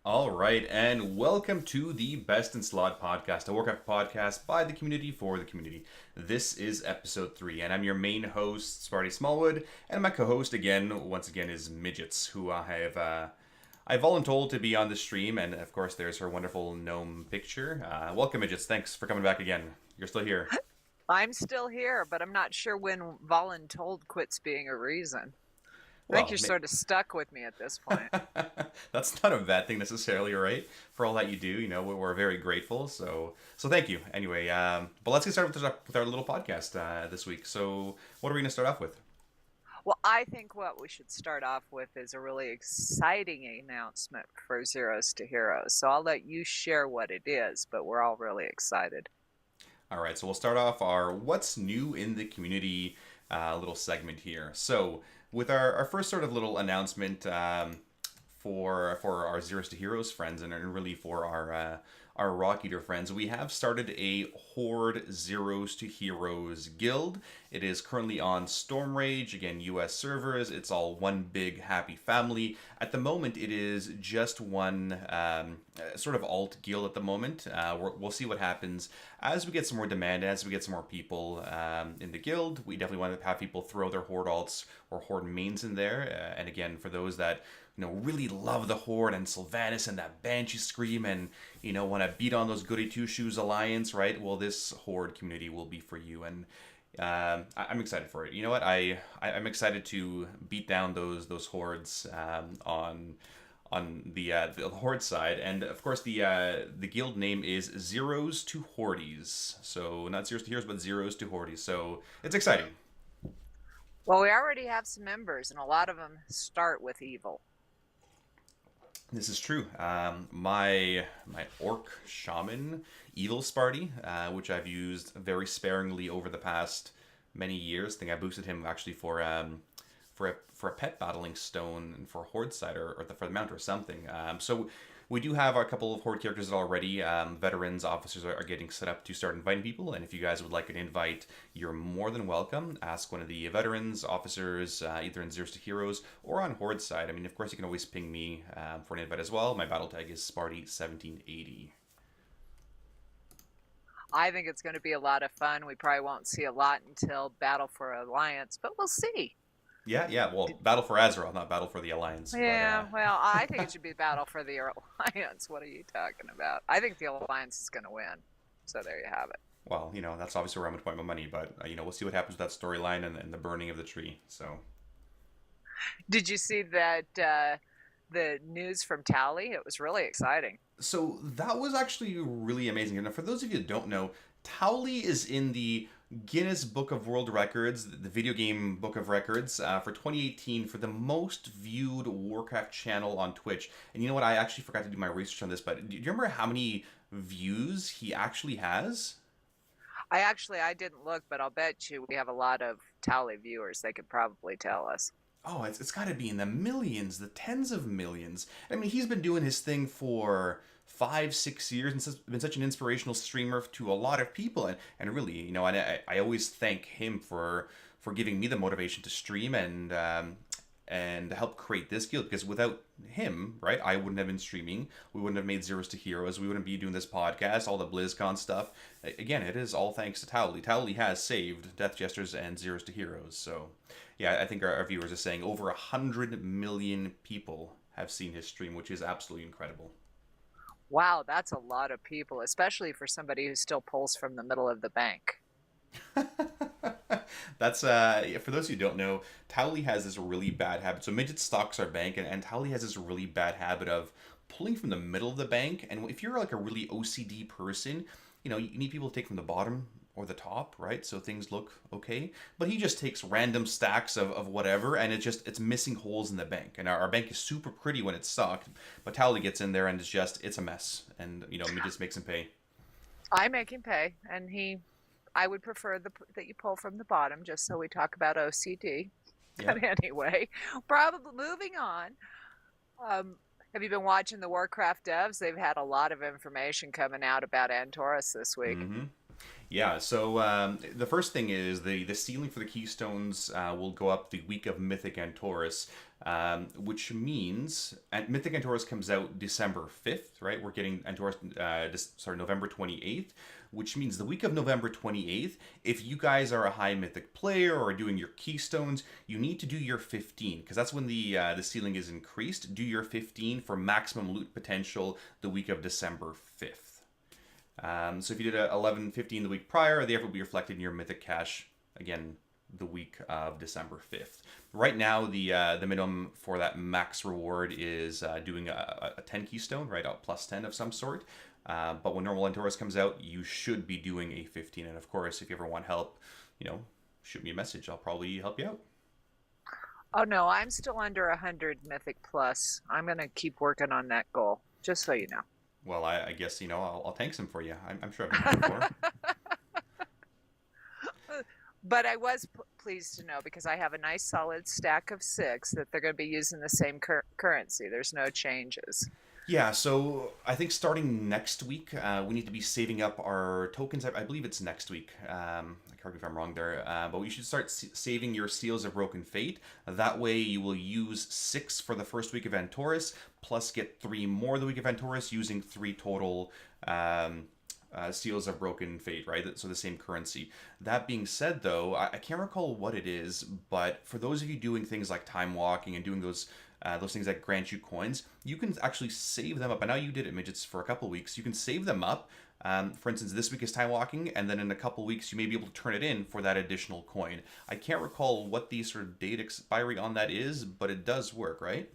All right, and welcome to the Best in Slot podcast, a Warcraft podcast by the community for the community. This is episode 3, and I'm your main host, Sparty Smallwood, and my co-host once again, is Midgettes, who I voluntold to be on the stream, and of course, there's her wonderful gnome picture. Welcome, Midgets. Thanks for coming back again. You're still here. I'm still here, but I'm not sure when voluntold quits being a reason. I think Well, you're sort of stuck with me at this point. that's not a bad thing necessarily, right? For all that you do, we're very grateful. So thank you. Anyway, but let's get started with our little podcast this week. So, what are we going to start off with? Well, I think what we should start off with is a really exciting announcement for Zeros to Heroes. So I'll let you share what it is, but we're all really excited. All right, so we'll start off our what's new in the community little segment here. So, with our first sort of little announcement for our Zeros to Heroes friends and really for our Rock Eater friends, we have started a Horde Zeros to Heroes guild. It is currently on Storm Rage, again, US servers. It's all one big happy family. At the moment, it is just one sort of alt guild at the moment. We'll see what happens as we get some more demand, as we get some more people in the guild. We definitely want to have people throw their Horde alts or Horde mains in there. And again, for those that really love the Horde and Sylvanas and that Banshee Scream and, want to beat on those Goody Two Shoes Alliance, right? Well, this Horde community will be for you. And I'm excited for it. You know what? I'm excited to beat down those hordes on the horde side, and of course the guild name is Zeros to Hordes. So not Zeros to Heroes, but Zeros to Hordes. So it's exciting. Well, we already have some members, and a lot of them start with evil. This is true. My orc shaman evil Sparty, which I've used very sparingly over the past many years. I think I boosted him actually for a pet battling stone and for Horde side or for the mount or something. So we do have a couple of Horde characters already. Veterans officers are getting set up to start inviting people, and if you guys would like an invite, you're more than welcome. Ask one of the veterans officers, either in Zeros to Heroes or on Horde side. I mean, of course, you can always ping me for an invite as well. My battle tag is Sparty1780. I think it's going to be a lot of fun. We probably won't see a lot until Battle for Alliance, but we'll see. Yeah, yeah. Well, Battle for Azeroth, not Battle for the Alliance. Yeah, well, I think it should be Battle for the Alliance. What are you talking about? I think the Alliance is going to win. So there you have it. Well, that's obviously where I'm going to point my money, but we'll see what happens with that storyline and the burning of the tree. So, Did you see that the news from Tally? It was really exciting. so that was actually really amazing. And for those of you that don't know, Towley is in the Guinness Book of World Records, the video game Book of Records, for 2018 for the most viewed Warcraft channel on Twitch. And you know what? I actually forgot to do my research on this, but do you remember how many views he actually has? I didn't look, but I'll bet you we have a lot of Tally viewers. They could probably tell us. Oh, it's got to be in the millions, the tens of millions. I mean, he's been doing his thing for 5, 6 years and been such an inspirational streamer to a lot of people. And really, and I always thank him for giving me the motivation to stream and help create this guild, because without him, right, I wouldn't have been streaming. We wouldn't have made Zeros to Heroes. We wouldn't be doing this podcast, all the BlizzCon stuff. Again, it is all thanks to Towley. Towley has saved Death Jesters and Zeros to Heroes. So, yeah, I think our viewers are saying over 100 million people have seen his stream, which is absolutely incredible. Wow, that's a lot of people, especially for somebody who still pulls from the middle of the bank. That's for those who don't know, Towley has this really bad habit. So Midget stocks our bank, and Towley has this really bad habit of pulling from the middle of the bank. And if you're like a really OCD person, you need people to take from the bottom or the top, right? So things look okay. But he just takes random stacks of whatever, and it's missing holes in the bank. And our bank is super pretty when it's stocked, but Towley gets in there and it's a mess. And Midget makes him pay. I make him pay, and I would prefer that you pull from the bottom, just so we talk about OCD. Yeah. But anyway, probably moving on. Have you been watching the Warcraft devs? They've had a lot of information coming out about Antorus this week. Mm-hmm. Yeah, so the first thing is the ceiling for the Keystones will go up the week of Mythic Antorus, which means Mythic Antorus comes out December 5th, right? We're getting Antorus, November 28th, which means the week of November 28th, if you guys are a high Mythic player or are doing your Keystones, you need to do your 15, because that's when the ceiling is increased. Do your 15 for maximum loot potential the week of December 5th. So if you did a 11-15 the week prior, the effort will be reflected in your Mythic Cache, again, the week of December 5th. Right now, the minimum for that max reward is doing a 10 keystone, right, a plus 10 of some sort. But when normal Antorus comes out, you should be doing a 15. And of course, if you ever want help, shoot me a message. I'll probably help you out. Oh no, I'm still under 100 Mythic Plus. I'm going to keep working on that goal, just so you know. Well, I guess, I'll tank some for you. I'm sure I've done that before. But I was pleased to know, because I have a nice solid stack of 6, that they're going to be using the same currency. There's no changes. Yeah, so I think starting next week, we need to be saving up our tokens. I believe it's next week. Correct me if I'm wrong there. But we should start saving your Seals of Broken Fate. That way you will use 6 for the first week of Antorus, plus get 3 more the week of Antorus, using 3 total Seals of Broken Fate, right? So the same currency. That being said, though, I can't recall what it is, but for those of you doing things like time walking and doing those things that grant you coins, you can actually save them up. I know you did it, Midgettes, for a couple weeks. You can save them up. For instance, this week is time walking, and then in a couple weeks you may be able to turn it in for that additional coin. I can't recall what the sort of date expiry on that is, but it does work, right?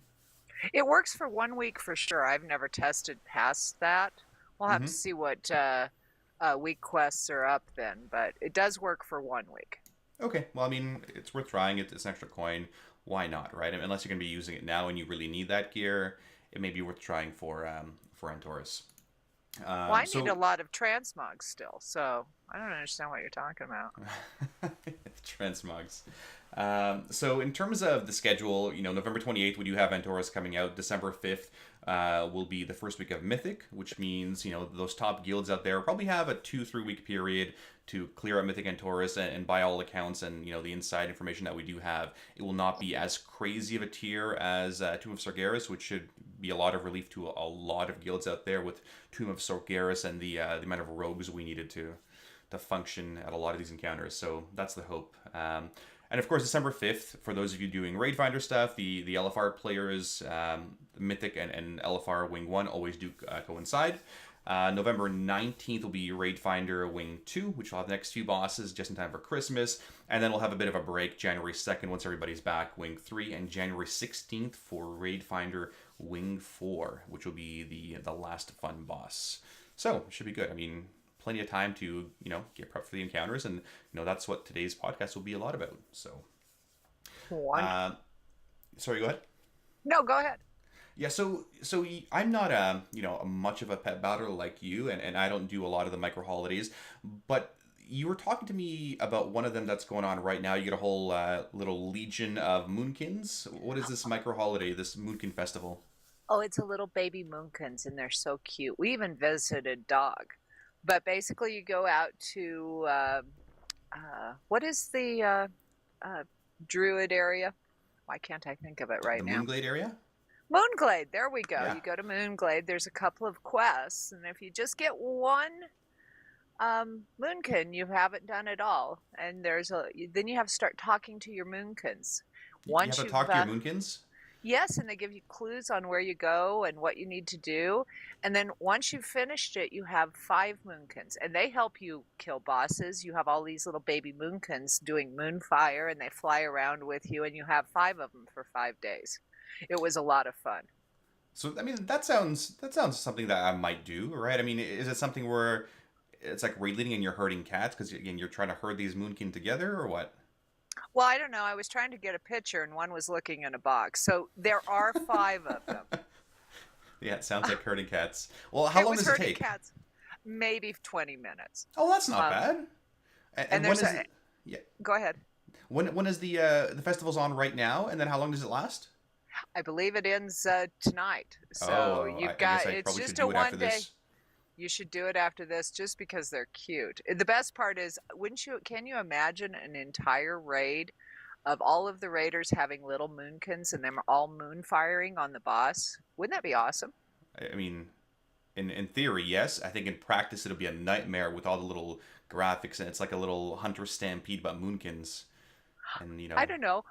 It works for 1 week for sure. I've never tested past that. We'll have to see what week quests are up then, but it does work for 1 week. Okay, well, I mean, it's worth trying. It's an extra coin. Why not, right? I mean, unless you're going to be using it now and you really need that gear, it may be worth trying for Antorus. Well, I need a lot of transmogs still, so I don't understand what you're talking about. Transmogs. So in terms of the schedule, November 28th, we do have Antorus coming out. December 5th will be the first week of Mythic, which means, those top guilds out there probably have a 2-3 week period to clear out Mythic Antorus, and by all accounts and, the inside information that we do have, it will not be as crazy of a tier as Tomb of Sargeras, which should be a lot of relief to a lot of guilds out there with Tomb of Sargeras and the amount of rogues we needed to function at a lot of these encounters. So that's the hope. And of course, December 5th, for those of you doing Raid Finder stuff, the LFR players, Mythic and LFR Wing 1 always do coincide. November 19th will be Raid Finder Wing 2, which will have the next few bosses just in time for Christmas. And then we'll have a bit of a break January 2nd once everybody's back, Wing 3, and January 16th for Raid Finder Wing 4, which will be the last fun boss. So, it should be good. I mean, plenty of time to, get prepped for the encounters, and, that's what today's podcast will be a lot about. So, sorry, go ahead. No, go ahead. Yeah, so I'm not much of a pet battler like you, and I don't do a lot of the micro holidays, but you were talking to me about one of them that's going on right now. You get a whole little legion of Moonkins. What is this micro holiday, this Moonkin festival? Oh, it's a little baby Moonkins, and they're so cute. We even visited dog. But basically, you go out to, what is the Druid area? Why can't I think of it right now? The Moonglade area? Moonglade, there we go. Yeah. You go to Moonglade. There's a couple of quests, and if you just get one Moonkin, you haven't done it all. And then you have to start talking to your Moonkins. Once you have to talk to your Moonkins? Yes, and they give you clues on where you go and what you need to do. And then once you've finished it, you have 5 Moonkins, and they help you kill bosses. You have all these little baby Moonkins doing Moonfire, and they fly around with you, and you have 5 of them for 5 days. It was a lot of fun. So, I mean, that sounds something that I might do, right? I mean, is it something where it's like raid leading and you're herding cats? Because, again, you're trying to herd these Moonkin together, or what? Well, I don't know. I was trying to get a picture, and one was looking in a box. So there are 5 of them. Yeah, it sounds like herding cats. Well, how long does it take? Cats, maybe 20 minutes. Oh, that's not bad. And there's yeah. Go ahead. When is the festival's on right now, and then how long does it last? I believe it ends tonight. So it's just a 1 day. You should do it after this just because they're cute. The best part is, can you imagine an entire raid of all of the raiders having little moonkins and them all moon firing on the boss? Wouldn't that be awesome? I mean, in theory, yes. I think in practice it'll be a nightmare with all the little graphics, and it's like a little hunter stampede about moonkins. And I don't know.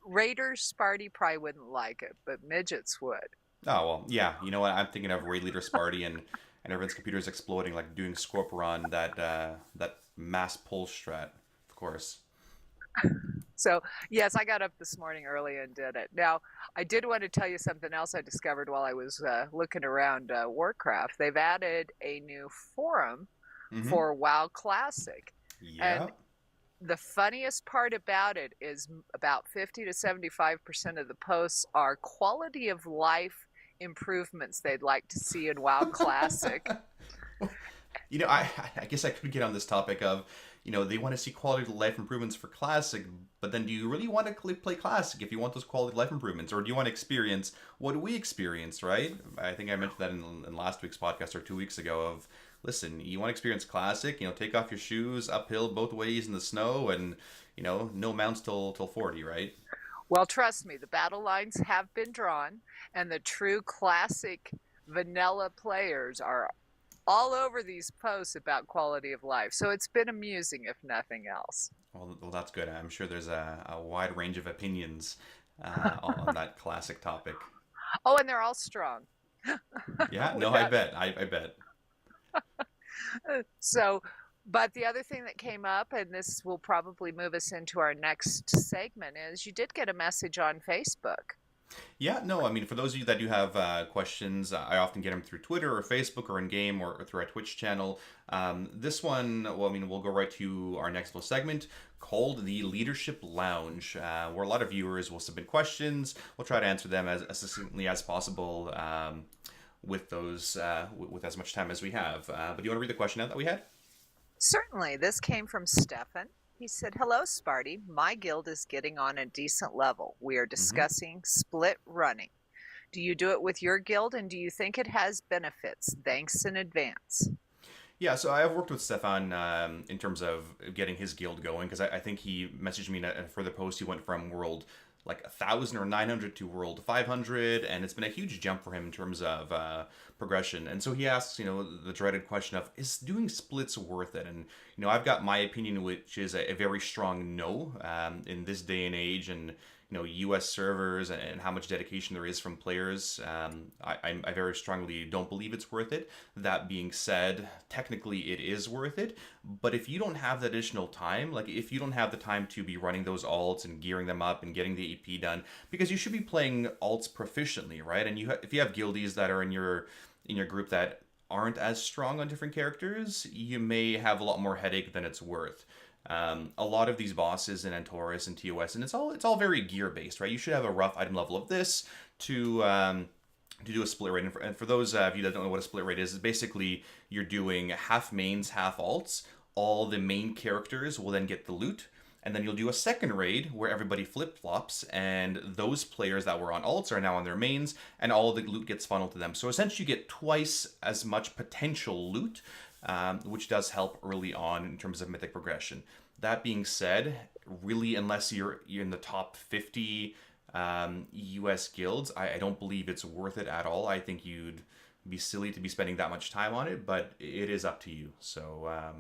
Raiders, Sparty probably wouldn't like it, but midgets would. oh well, yeah. You know what? I'm thinking of raid leader Sparty and everyone's computers exploding, like doing Scorpion, that mass pull strat, of course. So, yes, I got up this morning early and did it. Now, I did want to tell you something else I discovered while I was looking around Warcraft. They've added a new forum Mm-hmm. for WoW Classic. Yeah. And the funniest part about it is about 50 to 75% of the posts are quality of life improvements they'd like to see in WoW Classic. I guess I could get on this topic of, they want to see quality of life improvements for classic, but then do you really want to play classic if you want those quality of life improvements, or do you want to experience what we experienced, right? I think I mentioned that in last week's podcast or 2 weeks ago of, listen, you want to experience classic, take off your shoes, uphill both ways in the snow, and, no mounts till 40, right? Well, trust me, the battle lines have been drawn, and the true classic vanilla players are all over these posts about quality of life. So it's been amusing, if nothing else. Well, that's good. I'm sure there's a wide range of opinions on that classic topic. Oh, and they're all strong. Yeah, no, With I that. bet. I bet. So, but the other thing that came up, and this will probably move us into our next segment, is you did get a message on Facebook. Yeah, no, I mean, for those of you that do have questions, I often get them through Twitter or Facebook or in game or through our Twitch channel. This one, well, I mean, we'll go right to our next little segment called the Leadership Lounge, where a lot of viewers will submit questions. We'll try to answer them as succinctly as possible with with as much time as we have. But do you want to read the question out that we had? Certainly, this came from Stefan. He said, "Hello, Sparty. My guild is getting on a decent level. We are Mm-hmm. discussing split running. Do you do it with your guild, and do you think it has benefits? Thanks in advance." Yeah, so I have worked with Stefan in terms of getting his guild going because I think he messaged me in a further post. He went from world like 1,000 or 900 to world 500, and it's been a huge jump for him in terms of progression. And so he asks, the dreaded question of, is doing splits worth it? And I've got my opinion, which is a very strong no in this day and age, and U.S. servers and how much dedication there is from players. I very strongly don't believe it's worth it. That being said, technically it is worth it. But if you don't have the additional time, like if you don't have the time to be running those alts and gearing them up and getting the AP done, because you should be playing alts proficiently, right? And if you have guildies that are in your group that aren't as strong on different characters, you may have a lot more headache than it's worth. A lot of these bosses in Antorus and TOS, and it's all very gear based, right? You should have a rough item level of this to do a split raid. And for those of you that don't know what a split raid is basically you're doing half mains, half alts. All the main characters will then get the loot, and then you'll do a second raid where everybody flip flops, and those players that were on alts are now on their mains, and all of the loot gets funneled to them. So essentially, you get twice as much potential loot, which does help early on in terms of mythic progression. That being said, really, unless you're in the top 50 US guilds, I don't believe it's worth it at all. I think you'd be silly to be spending that much time on it, but it is up to you. So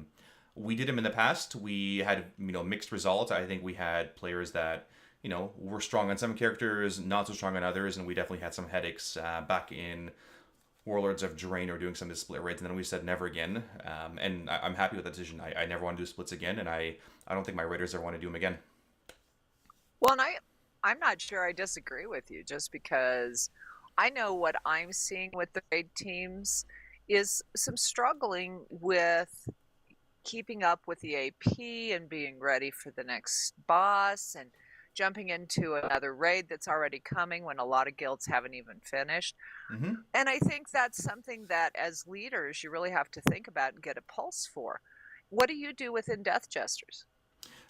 we did them in the past. We had mixed results. I think we had players that were strong on some characters, not so strong on others, and we definitely had some headaches back in Warlords of Draenor or doing some of the split raids, and then we said never again. And I'm happy with that decision. I never want to do splits again, and I don't think my raiders ever want to do them again. Well, and I'm not sure I disagree with you, just because I know what I'm seeing with the raid teams is some struggling with keeping up with the AP and being ready for the next boss and jumping into another raid that's already coming when a lot of guilds haven't even finished. Mm-hmm. And I think that's something that as leaders you really have to think about and get a pulse for. What do you do within Death Jesters?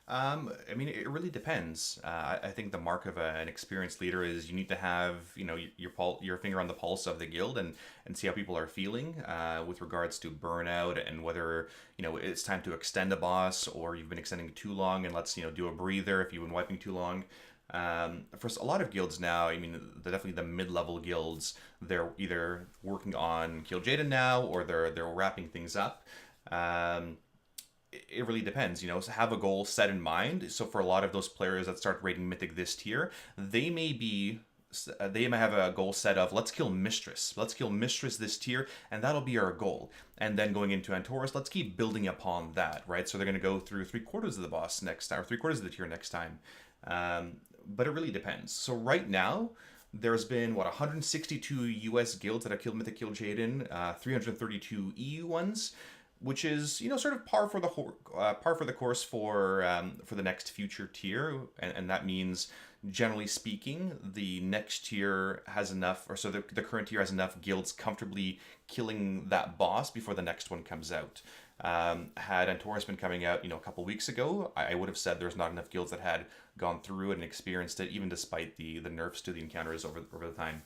I mean, it really depends. I think the mark of an experienced leader is you need to have, your finger on the pulse of the guild and see how people are feeling with regards to burnout and whether, it's time to extend a boss or you've been extending too long and let's, do a breather if you've been wiping too long. For a lot of guilds now, I mean, definitely the mid-level guilds, they're either working on Kill Jaden now or they're wrapping things up. It really depends, so have a goal set in mind. So for a lot of those players that start rating Mythic this tier, they might have a goal set of let's kill Mistress this tier, and that'll be our goal. And then going into Antorus, let's keep building upon that, right? So they're going to go through 3/4 of the boss next time, or 3/4 of the tier next time. But it really depends. So right now, there's been 162 US guilds that have killed Mythic Kill Jaden, 332 EU ones, which is sort of par for the course for the next future tier, and that means generally speaking the next tier has enough, or so the current tier has enough guilds comfortably killing that boss before the next one comes out. Had Antorus been coming out a couple weeks ago, I would have said there's not enough guilds that had gone through it and experienced it, even despite the nerfs to the encounters over the time.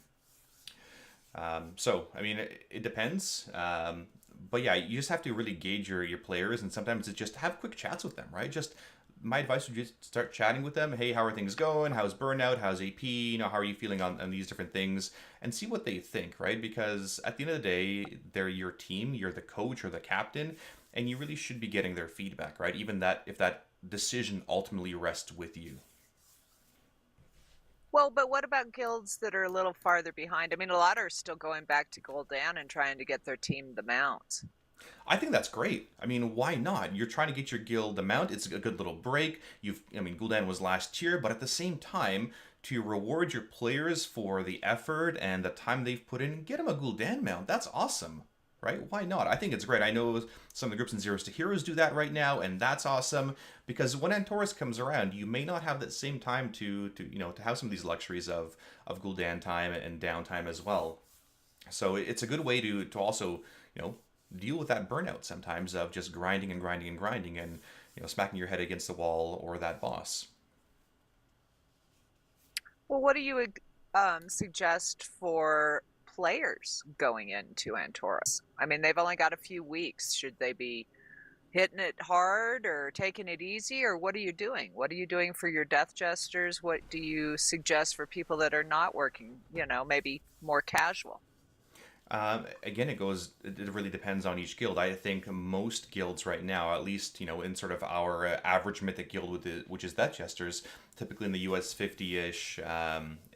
So I mean, it depends. But yeah, you just have to really gauge your players, and sometimes it's just have quick chats with them, right? Just my advice would just start chatting with them. Hey, how are things going? How's burnout? How's AP? How are you feeling on these different things? And see what they think, right? Because at the end of the day, they're your team, you're the coach or the captain, and you really should be getting their feedback, right? Even that if that decision ultimately rests with you. Well, but what about guilds that are a little farther behind? I mean, a lot are still going back to Gul'dan and trying to get their team the mounts. I think that's great. I mean, why not? You're trying to get your guild the mount. It's a good little break. Gul'dan was last year, but at the same time, to reward your players for the effort and the time they've put in, get them a Gul'dan mount. That's awesome, right? Why not? I think it's great. I know some of the groups in Zeros to Heroes do that right now, and that's awesome because when Antorus comes around, you may not have that same time to have some of these luxuries of Gul'dan time and downtime as well. So it's a good way to also deal with that burnout sometimes of just grinding and grinding and grinding and smacking your head against the wall or that boss. Well, what do you suggest for players going into Antorus? I mean, they've only got a few weeks. Should they be hitting it hard or taking it easy, or what are you doing? What are you doing for your death jesters? What do you suggest for people that are not working, maybe more casual? Again, it really depends on each guild. I think most guilds right now, at least, in sort of our average mythic guild, which is Death Jesters, typically in the US 50-ish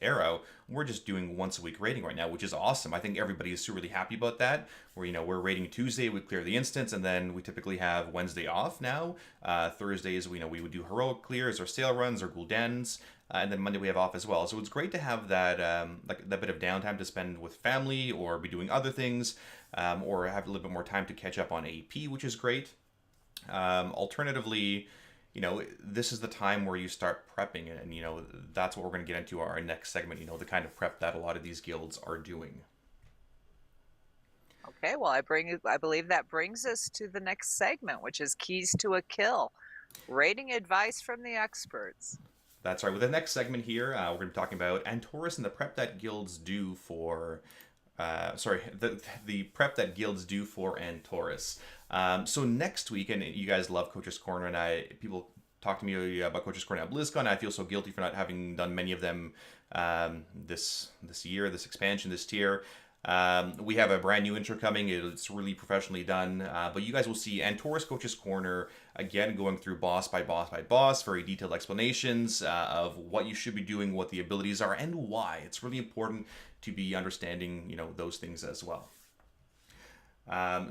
era, we're just doing once a week raiding right now, which is awesome. I think everybody is really happy about that. We're raiding Tuesday, we clear the instance, and then we typically have Wednesday off now. Thursdays, we would do heroic clears or sale runs or Gul'dans. And then Monday we have off as well. So it's great to have that that bit of downtime to spend with family or be doing other things, or have a little bit more time to catch up on AP, which is great. Alternatively, this is the time where you start prepping, and that's what we're going to get into our next segment. The kind of prep that a lot of these guilds are doing. Okay, well, I believe that brings us to the next segment, which is keys to a kill, rating advice from the experts. That's right. With the next segment here, we're going to be talking about Antorus and the prep that guilds do for. The prep that guilds do for Antorus. So next week, and you guys love Coach's Corner, and people talk to me about Coach's Corner at BlizzCon. I feel so guilty for not having done many of them this year, this expansion, this tier. We have a brand new intro coming. It's really professionally done. But you guys will see Antorus Coach's Corner, again, going through boss by boss by boss, very detailed explanations of what you should be doing, what the abilities are, and why. It's really important to be understanding, those things as well.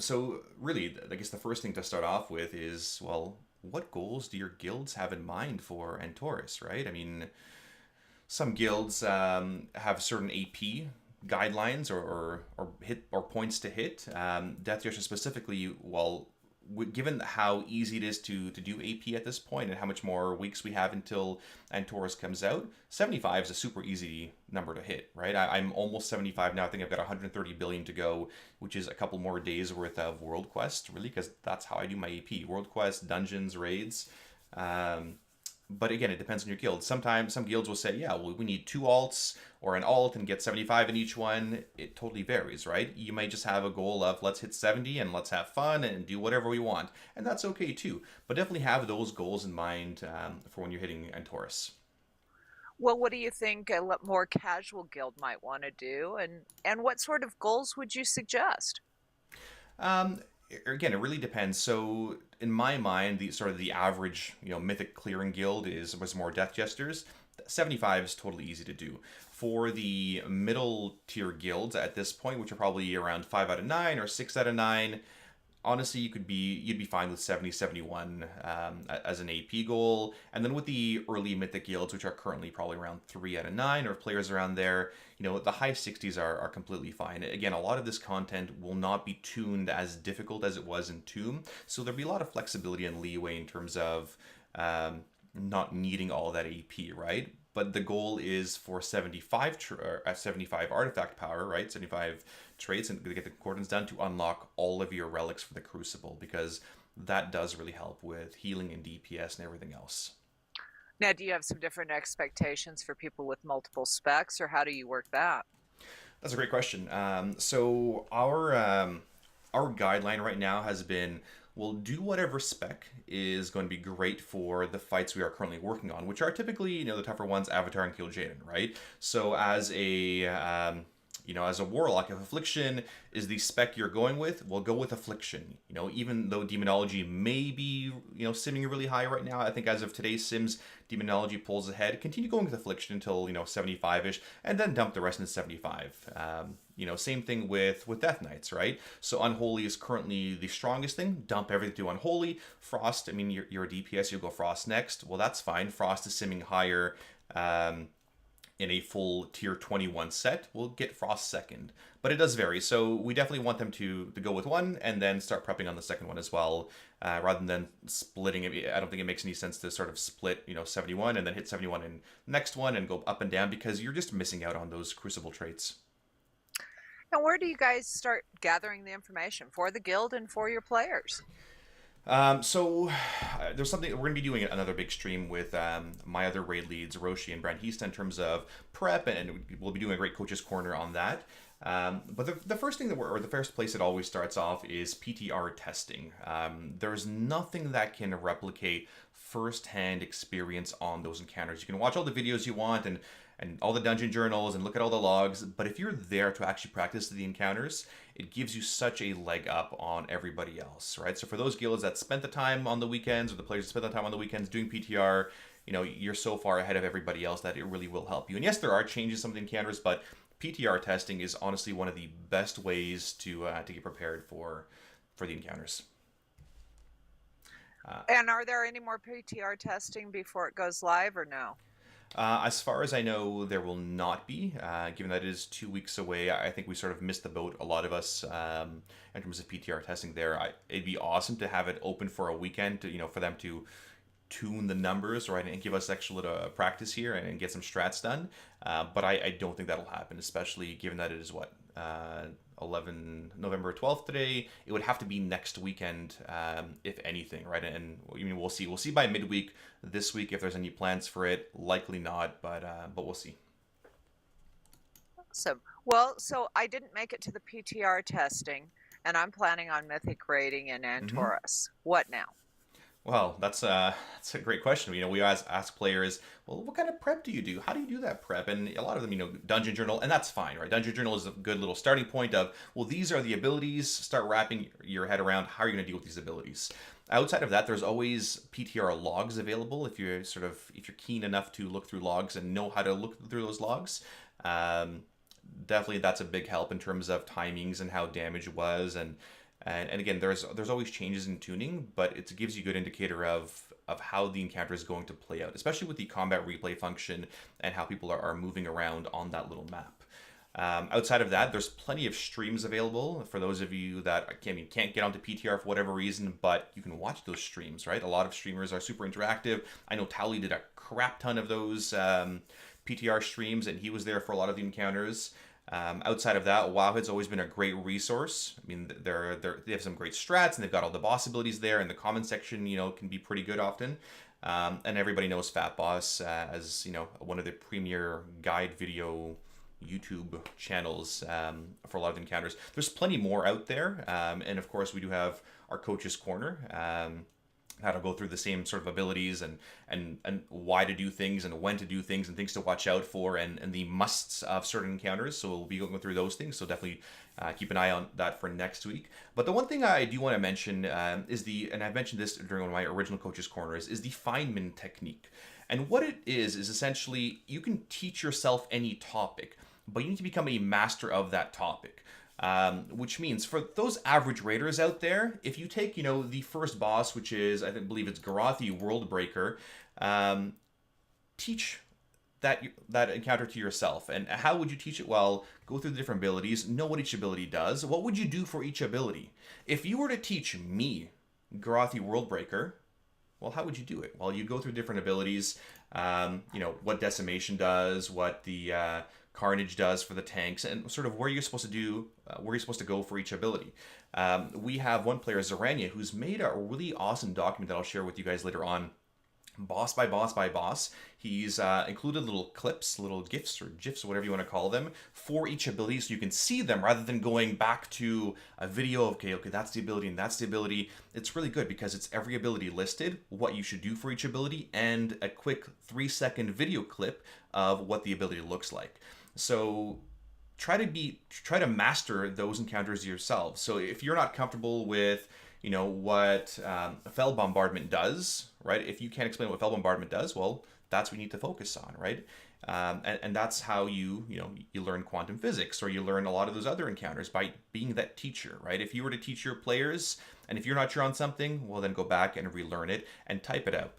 So really, I guess the first thing to start off with is, well, what goals do your guilds have in mind for Antorus, right? I mean, some guilds have certain AP guidelines or hit or points to hit. Death Jester specifically, well, given how easy it is to do AP at this point and how much more weeks we have until Antorus comes out, 75 is a super easy number to hit, right? I'm almost 75 now. I think I've got 130 billion to go, which is a couple more days worth of World Quest, really, because that's how I do my AP. World Quest, dungeons, raids. But again, it depends on your guild. Sometimes some guilds will say, yeah, well, we need two alts or an alt and get 75 in each one. It totally varies, right? You might just have a goal of let's hit 70 and let's have fun and do whatever we want. And that's okay too. But definitely have those goals in mind for when you're hitting Antorus. Well, what do you think a more casual guild might want to do, and what sort of goals would you suggest? Um, Again, it really depends. So, in my mind, the sort of the average, mythic clearing guild was more Death Jesters. 75 is totally easy to do. For the middle tier guilds at this point, which are probably around 5 out of 9 or 6 out of 9, honestly you'd be fine with 70 71 as an AP goal. And then with the early mythic guilds, which are currently probably around 3 out of 9 or players around there, the high 60s are completely fine. Again, a lot of this content will not be tuned as difficult as it was in Tomb, so there'll be a lot of flexibility and leeway in terms of not needing all that AP, right? But the goal is for 75 artifact power, right? 75 traits and to get the concordance done to unlock all of your relics for the Crucible, because that does really help with healing and DPS and everything else. Now, do you have some different expectations for people with multiple specs, or how do you work that? That's a great question. So our guideline right now has been we'll do whatever spec is going to be great for the fights we are currently working on, which are typically the tougher ones, Avatar and Kil'jaeden, right? So as a warlock, if affliction is the spec you're going with, we'll go with affliction. Even though demonology may be simming really high right now, I think as of today's sims, demonology pulls ahead. Continue going with affliction until 75ish, and then dump the rest into 75. Same thing with Death Knights, right? So unholy is currently the strongest thing. Dump everything to unholy. Frost, I mean, you're a DPS, you'll go frost next. Well, that's fine. Frost is simming higher. In a full tier 21 set, we'll get Frost second. But it does vary, so we definitely want them to go with one and then start prepping on the second one as well, rather than splitting it. I don't think it makes any sense to sort of split, 71 and then hit 71 in the next one and go up and down, because you're just missing out on those Crucible traits. And where do you guys start gathering the information for the guild and for your players? So there's something we're going to be doing another big stream with my other raid leads, Roshi and Brand in terms of prep, and we'll be doing a great coach's corner on that. But the first thing or the first place it always starts off is PTR testing. There's nothing that can replicate first-hand experience on those encounters. You can watch all the videos you want and all the dungeon journals and look at all the logs, but if you're there to actually practice the encounters, it gives you such a leg up on everybody else, right? So for those guilds that spent the time on the weekends, or the players that spent the time on the weekends doing PTR, you're so far ahead of everybody else that it really will help you. And yes, there are changes in some of the encounters, but PTR testing is honestly one of the best ways to get prepared for the encounters. And are there any more PTR testing before it goes live, or no? As far as I know, there will not be, given that it is 2 weeks away. I think we sort of missed the boat, a lot of us, in terms of PTR testing there. It'd be awesome to have it open for a weekend, for them to tune the numbers, right, and give us extra little practice here and get some strats done. But I don't think that'll happen, especially given that it is November 12th today. It would have to be next weekend, if anything, right? And we'll see. We'll see by midweek this week if there's any plans for it. Likely not, but we'll see. Awesome. Well, so I didn't make it to the PTR testing, and I'm planning on mythic rating in Mm-hmm. Antorus. What now? Well, that's a great question. We always ask players, well, what kind of prep do you do? How do you do that prep? And a lot of them, Dungeon Journal, and that's fine, right? Dungeon Journal is a good little starting point of, well, these are the abilities. Start wrapping your head around how are you going to deal with these abilities. Outside of that, there's always PTR logs available if you're keen enough to look through logs and know how to look through those logs. Definitely, that's a big help in terms of timings and how damage was and again, there's always changes in tuning, but it gives you a good indicator of how the encounter is going to play out, especially with the combat replay function and how people are moving around on that little map. Outside of that, there's plenty of streams available for those of you that can't get onto PTR for whatever reason, but you can watch those streams, right? A lot of streamers are super interactive. I know Tally did a crap ton of those PTR streams, and he was there for a lot of the encounters. Outside of that, Wowhead's always been a great resource. I mean, they have some great strats, and they've got all the boss abilities there, and the comment section, can be pretty good often. And everybody knows Fat Boss as, one of the premier guide video YouTube channels for a lot of encounters. There's plenty more out there. And of course, we do have our Coach's Corner. How to go through the same sort of abilities and why to do things and when to do things and things to watch out for and the musts of certain encounters. So we'll be going through those things. So definitely keep an eye on that for next week. But the one thing I do want to mention and I've mentioned this during one of my original Coach's Corners, is the Feynman technique. And what it is essentially you can teach yourself any topic, but you need to become a master of that topic. Which means for those average raiders out there, if you take, the first boss, which is, believe it's Garathi Worldbreaker, teach that encounter to yourself. And how would you teach it? Well, go through the different abilities, know what each ability does. What would you do for each ability? If you were to teach me Garathi Worldbreaker, well, how would you do it? Well, you'd go through different abilities, what Decimation does, what the Carnage does for the tanks, and sort of where you're supposed to go for each ability. We have one player, Zarania, who's made a really awesome document that I'll share with you guys later on. Boss by boss by boss. He's included little clips, little GIFs or GIFs, whatever you want to call them, for each ability so you can see them rather than going back to a video of, okay, that's the ability and that's the ability. It's really good because it's every ability listed, what you should do for each ability, and a quick 3-second video clip of what the ability looks like. So try to master those encounters yourself. So if you're not comfortable with, what Fell Bombardment does, right? If you can't explain what Fell Bombardment does, well, that's what you need to focus on, right? And that's how you learn quantum physics, or you learn a lot of those other encounters by being that teacher, right? If you were to teach your players, and if you're not sure on something, well, then go back and relearn it and type it out.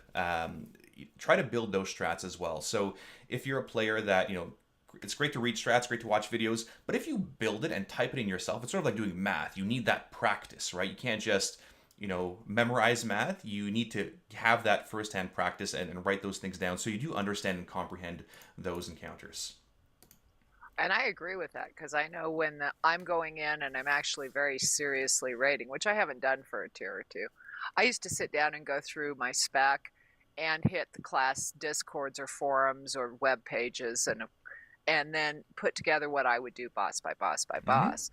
Try to build those strats as well. So if you're a player that, it's great to read strats, great to watch videos, but if you build it and type it in yourself, it's sort of like doing math. You need that practice, right? You can't just, memorize math. You need to have that firsthand practice and write those things down so you do understand and comprehend those encounters. And I agree with that, because I know when I'm going in and I'm actually very seriously rating, which I haven't done for a tier or two, I used to sit down and go through my spec and hit the class discords or forums or web pages and then put together what I would do boss by boss by boss.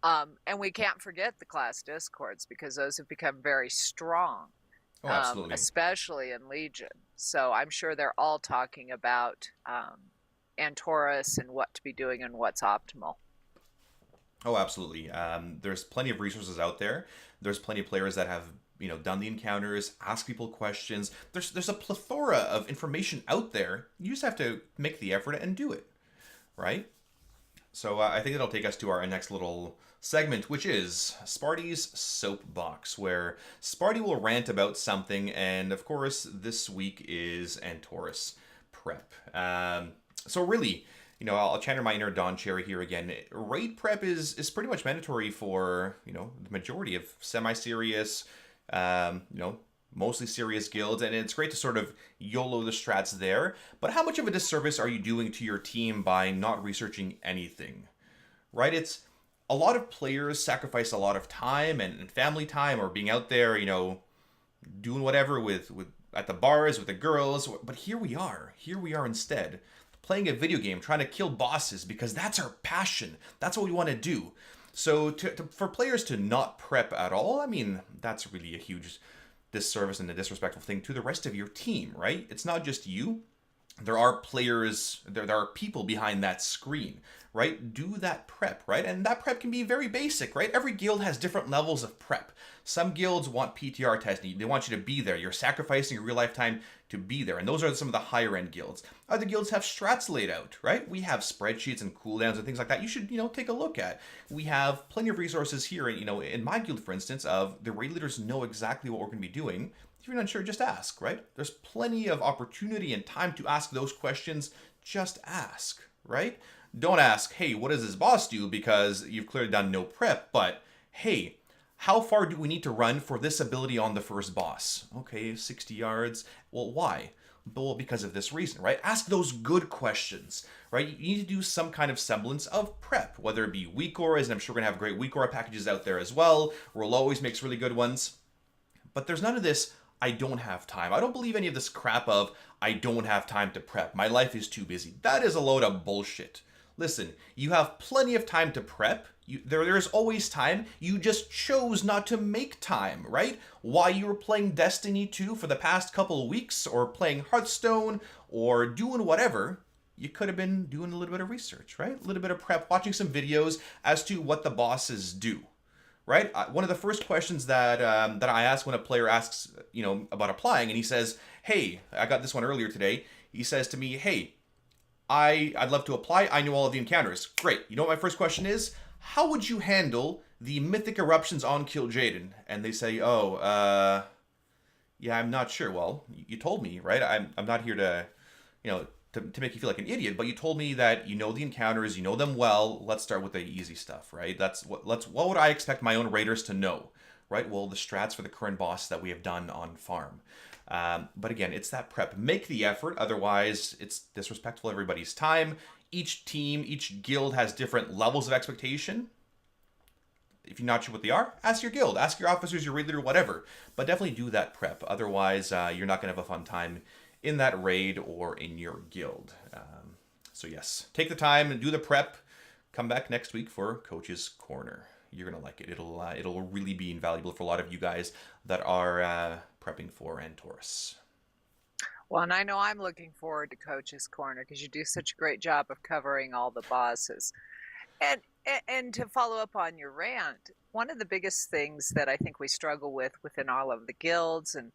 And we can't forget the class discords, because those have become very strong, Oh, absolutely. especially in Legion. So I'm sure they're all talking about Antorus and what to be doing and what's optimal. Oh, absolutely. There's plenty of resources out there. There's plenty of players that have done the encounters, ask people questions. There's a plethora of information out there. You just have to make the effort and do it. Right? So I think that'll take us to our next little segment, which is Sparty's Soapbox, where Sparty will rant about something, and of course, this week is Antorus prep. So really, I'll channel my inner Don Cherry here again. Raid prep is pretty much mandatory for, the majority of semi-serious, mostly serious guilds, and it's great to sort of YOLO the strats there. But how much of a disservice are you doing to your team by not researching anything? Right? It's a lot of players sacrifice a lot of time and family time, or being out there, doing whatever with at the bars with the girls. But here we are instead playing a video game, trying to kill bosses because that's our passion. That's what we want to do. So for players to not prep at all, that's really a huge disservice and a disrespectful thing to the rest of your team, right? It's not just you. There are players, there are people behind that screen, right? Do that prep, right? And that prep can be very basic, right? Every guild has different levels of prep. Some guilds want PTR testing. They want you to be there. You're sacrificing your real life time to be there. And those are some of the higher end guilds. Other guilds have strats laid out, right? We have spreadsheets and cooldowns and things like that you should, take a look at. We have plenty of resources here, in my guild, for instance, of the raid leaders know exactly what we're going to be doing. If you're not sure, just ask, right? There's plenty of opportunity and time to ask those questions. Just ask, right? Don't ask, hey, what does this boss do? Because you've clearly done no prep. But, hey, how far do we need to run for this ability on the first boss? Okay, 60 yards. Well, why? Well, because of this reason, right? Ask those good questions, right? You need to do some kind of semblance of prep, whether it be weak auras, and I'm sure we're going to have great weak aura packages out there as well. Roll always makes really good ones. But there's none of this, I don't have time. I don't believe any of this crap of, I don't have time to prep. My life is too busy. That is a load of bullshit. Listen, you have plenty of time to prep. There's always time. You just chose not to make time, right? While you were playing Destiny 2 for the past couple of weeks, or playing Hearthstone, or doing whatever, you could have been doing a little bit of research, right? A little bit of prep, watching some videos as to what the bosses do, right? One of the first questions that I ask when a player asks, about applying, and he says, "Hey, I got this one earlier today." He says to me, "Hey, I'd love to apply. I know all of the encounters." Great. You know what my first question is? How would you handle the mythic eruptions on Kil'jaeden? And they say, "Oh, yeah, I'm not sure." Well, you told me, right? I'm not here to, to make you feel like an idiot, but you told me that you know the encounters, you know them well. Let's start with the easy stuff, right? What would I expect my own raiders to know, right? Well, the strats for the current boss that we have done on farm. But again, it's that prep. Make the effort, otherwise it's disrespectful of everybody's time. Each team, each guild has different levels of expectation. If you're not sure what they are, ask your guild, ask your officers, your raid leader, whatever. But definitely do that prep. Otherwise, you're not going to have a fun time in that raid or in your guild. So yes, take the time and do the prep. Come back next week for Coach's Corner. You're gonna like it. It'll really be invaluable for a lot of you guys that are prepping for Antorus. Well, and I know I'm looking forward to Coach's Corner because you do such a great job of covering all the bosses. And and to follow up on your rant, one of the biggest things that I think we struggle with within all of the guilds and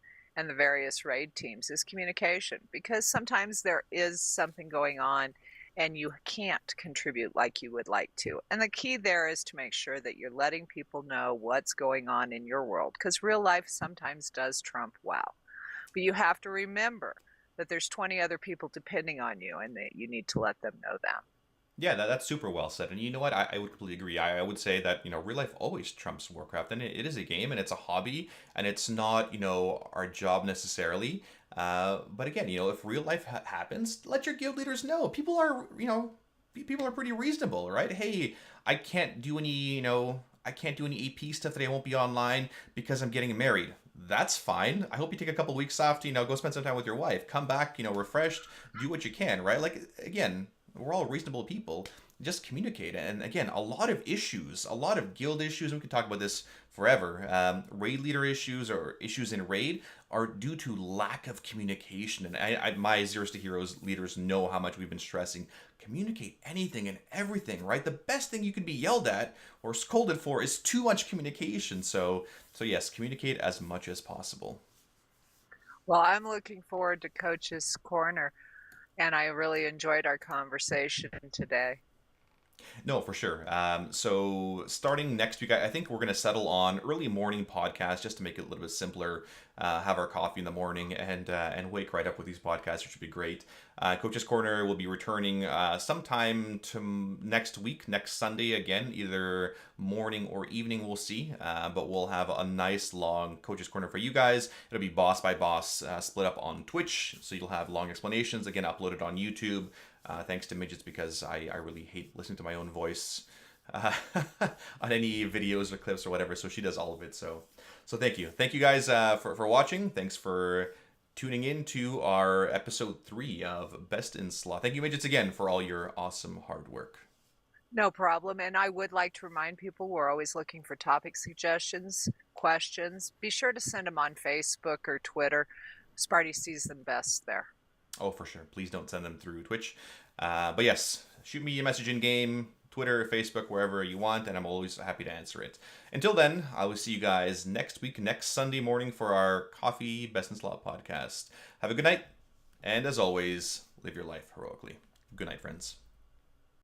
the various raid teams is communication, because sometimes there is something going on and you can't contribute like you would like to. And the key there is to make sure that you're letting people know what's going on in your world, because real life sometimes does trump WoW. But you have to remember that there's 20 other people depending on you and that you need to let them know that. Yeah, that's super well said. And you know what? I would completely agree. I would say that, real life always trumps Warcraft. And it is a game and it's a hobby and it's not, our job necessarily. But again, if real life happens, let your guild leaders know. People are, people are pretty reasonable, right? Hey, I can't do any, I can't do any AP stuff today. I won't be online because I'm getting married. That's fine. I hope you take a couple weeks off to, go spend some time with your wife. Come back, refreshed, do what you can, right? Like, again, we're all reasonable people. Just communicate. And again, a lot of issues, a lot of guild issues, we could talk about this forever. Raid leader issues or issues in raid are due to lack of communication. And my Zeros to Heroes leaders know how much we've been stressing. Communicate anything and everything, right? The best thing you can be yelled at or scolded for is too much communication. So yes, communicate as much as possible. Well, I'm looking forward to Coach's Corner, and I really enjoyed our conversation today. No, for sure. So starting next week, I think we're going to settle on early morning podcasts just to make it a little bit simpler. Have our coffee in the morning and wake right up with these podcasts, which would be great. Coach's Corner will be returning sometime to next week, next Sunday again, either morning or evening. We'll see. But we'll have a nice long Coach's Corner for you guys. It'll be boss by boss, split up on Twitch, so you'll have long explanations again uploaded on YouTube. Thanks to Midgettes, because I really hate listening to my own voice on any videos or clips or whatever. So she does all of it. So thank you. Thank you guys for watching. Thanks for tuning in to our episode 3 of Best in Slot. Thank you, Midgettes, again for all your awesome hard work. No problem. And I would like to remind people we're always looking for topic suggestions, questions. Be sure to send them on Facebook or Twitter. Sparty sees them best there. Oh, for sure. Please don't send them through Twitch. But yes, shoot me a message in game, Twitter, Facebook, wherever you want, and I'm always happy to answer it. Until then, I will see you guys next week, next Sunday morning for our Coffee Best in Slot podcast. Have a good night, and as always, live your life heroically. Good night, friends.